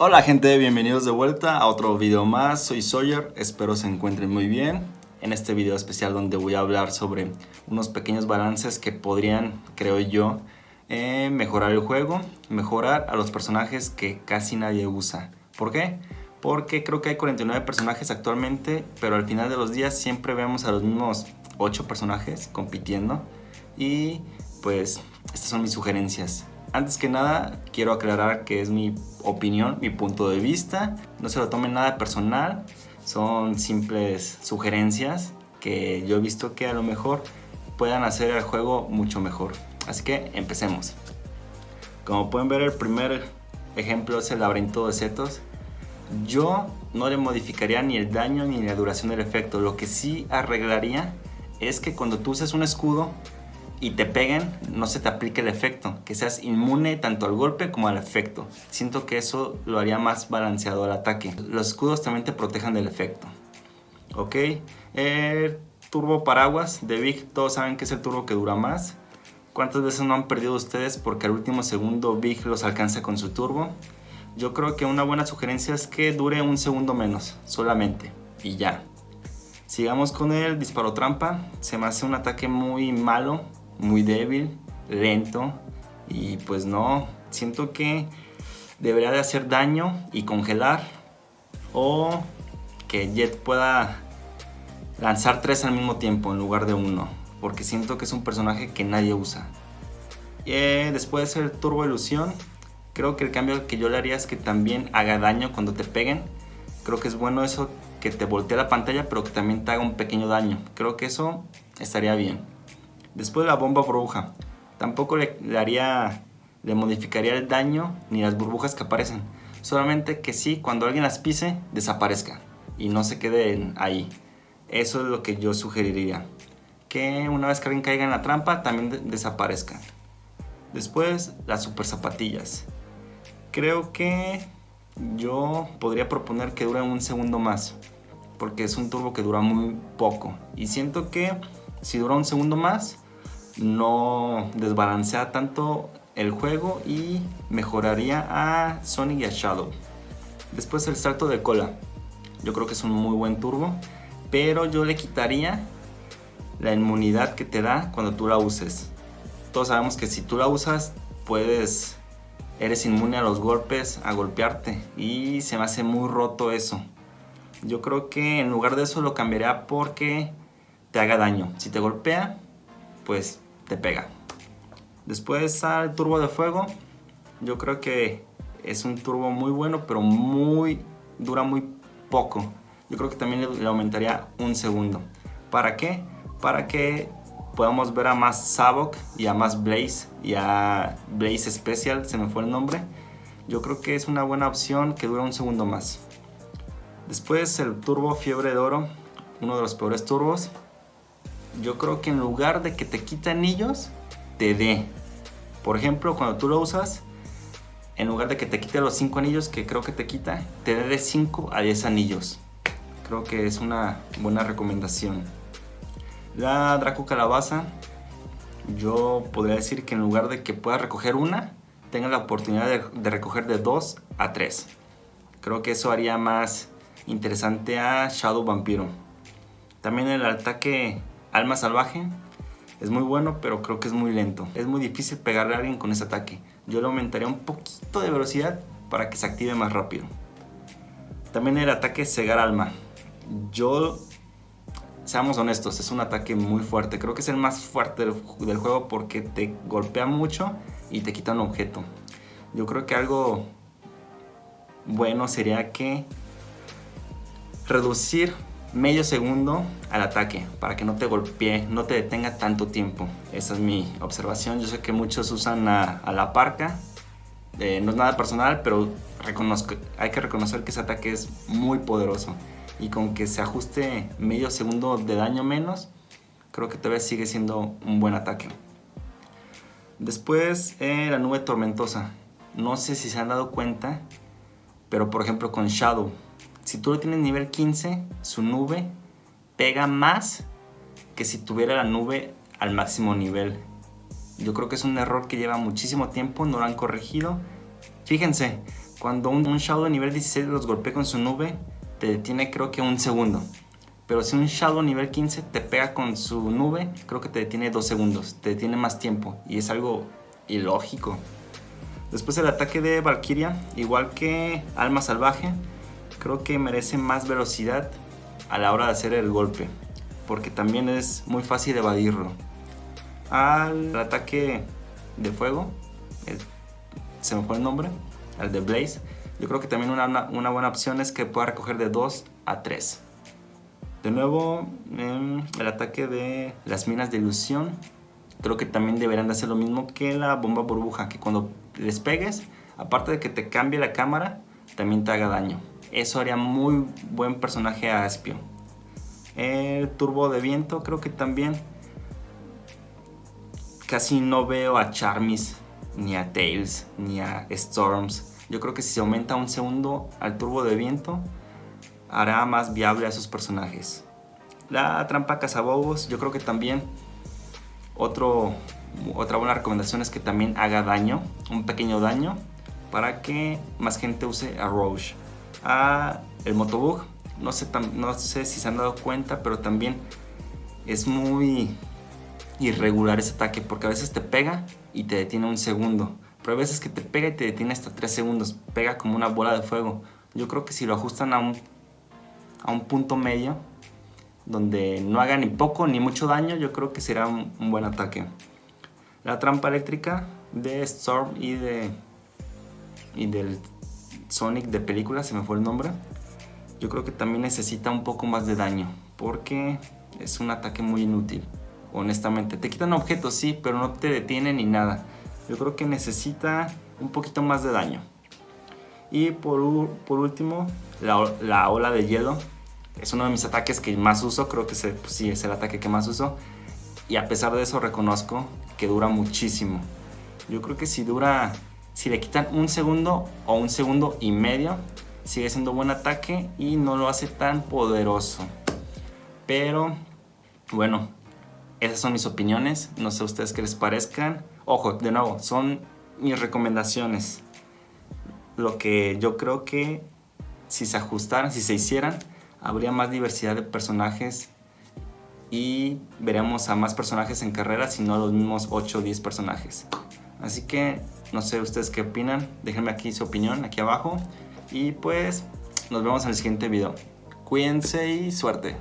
Hola gente, bienvenidos de vuelta a otro video más. Soy Sawyer, espero se encuentren muy bien. En este video especial donde voy a hablar sobre unos pequeños balances que podrían, creo yo, mejorar el juego, mejorar a los personajes que casi nadie usa. ¿Por qué? Porque creo que hay 49 personajes actualmente, pero al final de los días siempre vemos a los mismos 8 personajes compitiendo. Y pues estas son mis sugerencias. Antes que nada, quiero aclarar que es mi opinión, mi punto de vista. No se lo tomen nada personal, son simples sugerencias que yo he visto que a lo mejor puedan hacer el juego mucho mejor. Así que empecemos. Como pueden ver, el primer ejemplo es el laberinto de setos. Yo no le modificaría ni el daño ni la duración del efecto. Lo que sí arreglaría es que cuando tú uses un escudo y te peguen, no se te aplique el efecto, que seas inmune tanto al golpe como al efecto. Siento que eso lo haría más balanceado al ataque. Los escudos también te protejan del efecto. Ok, el turbo paraguas de Big, todos saben que es el turbo que dura más. ¿Cuántas veces no han perdido ustedes porque al último segundo Big los alcanza con su turbo? Yo creo que una buena sugerencia es que dure un segundo menos, solamente, y ya. Sigamos con el disparo trampa. Se me hace un ataque muy malo, muy débil, lento, y pues no, siento que debería de hacer daño y congelar, o que Jet pueda lanzar 3 al mismo tiempo en lugar de 1, porque siento que es un personaje que nadie usa. Después el turbo ilusión, creo que el cambio que yo le haría es que también haga daño cuando te peguen. Creo que es bueno eso, que te voltee la pantalla pero que también te haga un pequeño daño. Creo que eso estaría bien. Después la bomba burbuja. Tampoco le modificaría el daño ni las burbujas que aparecen. Solamente que sí, cuando alguien las pise, desaparezca y no se queden ahí. Eso es lo que yo sugeriría. Que una vez que alguien caiga en la trampa, también desaparezca. Después, las super zapatillas. Creo que yo podría proponer que dure un segundo más, porque es un turbo que dura muy poco. Y siento que si dura un segundo más, no desbalancea tanto el juego y mejoraría a Sonic y a Shadow. Después el salto de cola. Yo creo que es un muy buen turbo, pero yo le quitaría la inmunidad que te da cuando tú la uses. Todos sabemos que si tú la usas, eres inmune a los golpes, a golpearte, y se me hace muy roto eso. Yo creo que en lugar de eso lo cambiaría porque te haga daño. Si te golpea, pues te pega. Después al turbo de fuego. Yo creo que es un turbo muy bueno, pero dura muy poco. Yo creo que también le aumentaría un segundo. ¿Para qué? Para que podamos ver a más Savok y a más Blaze y a Blaze Special, se me fue el nombre. Yo creo que es una buena opción que dura un segundo más. Después el turbo fiebre de oro, uno de los peores turbos. Yo creo que en lugar de que te quite anillos, te dé. Por ejemplo, cuando tú lo usas, en lugar de que te quite los 5 anillos que creo que te quita, te dé de 5 a 10 anillos. Creo que es una buena recomendación. La Draco Calabaza, yo podría decir que en lugar de que puedas recoger una, tenga la oportunidad de recoger de 2 a 3. Creo que eso haría más interesante a Shadow Vampiro. También el ataque Alma Salvaje es muy bueno, pero creo que es muy lento. Es muy difícil pegarle a alguien con ese ataque. Yo le aumentaría un poquito de velocidad para que se active más rápido. También el ataque Cegar Alma. Seamos honestos, es un ataque muy fuerte. Creo que es el más fuerte del juego porque te golpea mucho y te quita un objeto. Yo creo que algo bueno sería que reducir medio segundo al ataque para que no te golpee, no te detenga tanto tiempo. Esa es mi observación. Yo sé que muchos usan a la parca. No es nada personal, pero hay que reconocer que ese ataque es muy poderoso. Y con que se ajuste medio segundo de daño menos, creo que todavía sigue siendo un buen ataque. Después la nube tormentosa. No sé si se han dado cuenta, pero por ejemplo con Shadow, si tú lo tienes nivel 15, su nube pega más que si tuviera la nube al máximo nivel. Yo creo que es un error que lleva muchísimo tiempo, no lo han corregido. Fíjense, Cuando un Shadow de nivel 16 los golpea con su nube, te detiene creo que un segundo. Pero si un Shadow nivel 15 te pega con su nube, creo que te detiene 2 segundos. Te detiene más tiempo y es algo ilógico. Después el ataque de Valkyria, igual que Alma Salvaje, creo que merece más velocidad a la hora de hacer el golpe, porque también es muy fácil evadirlo. Al ataque de fuego, se me fue el nombre, el de Blaze, yo creo que también una buena opción es que pueda recoger de 2 a 3. De nuevo, el ataque de las minas de ilusión, creo que también deberían de hacer lo mismo que la bomba burbuja, que cuando les pegues, aparte de que te cambie la cámara, también te haga daño. Eso haría muy buen personaje a Espio. El turbo de viento, creo que también casi no veo a Charmis, ni a Tails, ni a Storms. Yo creo que si se aumenta un segundo al turbo de viento, hará más viable a esos personajes. La trampa cazabobos, yo creo que también otra buena recomendación es que también haga daño, un pequeño daño, para que más gente use a Roche. El Motobug, no sé si se han dado cuenta, pero también es muy irregular ese ataque, porque a veces te pega y te detiene un segundo, pero a veces que te pega y te detiene hasta 3 segundos, pega como una bola de fuego. Yo creo que si lo ajustan a un punto medio, donde no haga ni poco ni mucho daño, yo creo que será un buen ataque. La trampa eléctrica de Storm y del Sonic de película, se me fue el nombre, yo creo que también necesita un poco más de daño, porque es un ataque muy inútil, honestamente. Te quitan objetos, sí, pero no te detiene ni nada. Yo creo que necesita un poquito más de daño. Y por último, la ola de hielo. Es uno de mis ataques que más uso, creo que sí es el ataque que más uso. Y a pesar de eso reconozco que dura muchísimo. Yo creo que si le quitan un segundo o un segundo y medio, sigue siendo buen ataque y no lo hace tan poderoso. Pero bueno, esas son mis opiniones. No sé a ustedes qué les parezcan. Ojo, de nuevo, son mis recomendaciones. Lo que yo creo que si se ajustaran, si se hicieran, habría más diversidad de personajes y veremos a más personajes en carreras y no los mismos 8 o 10 personajes. Así que no sé ustedes qué opinan, déjenme aquí su opinión aquí abajo y pues nos vemos en el siguiente video. Cuídense y suerte.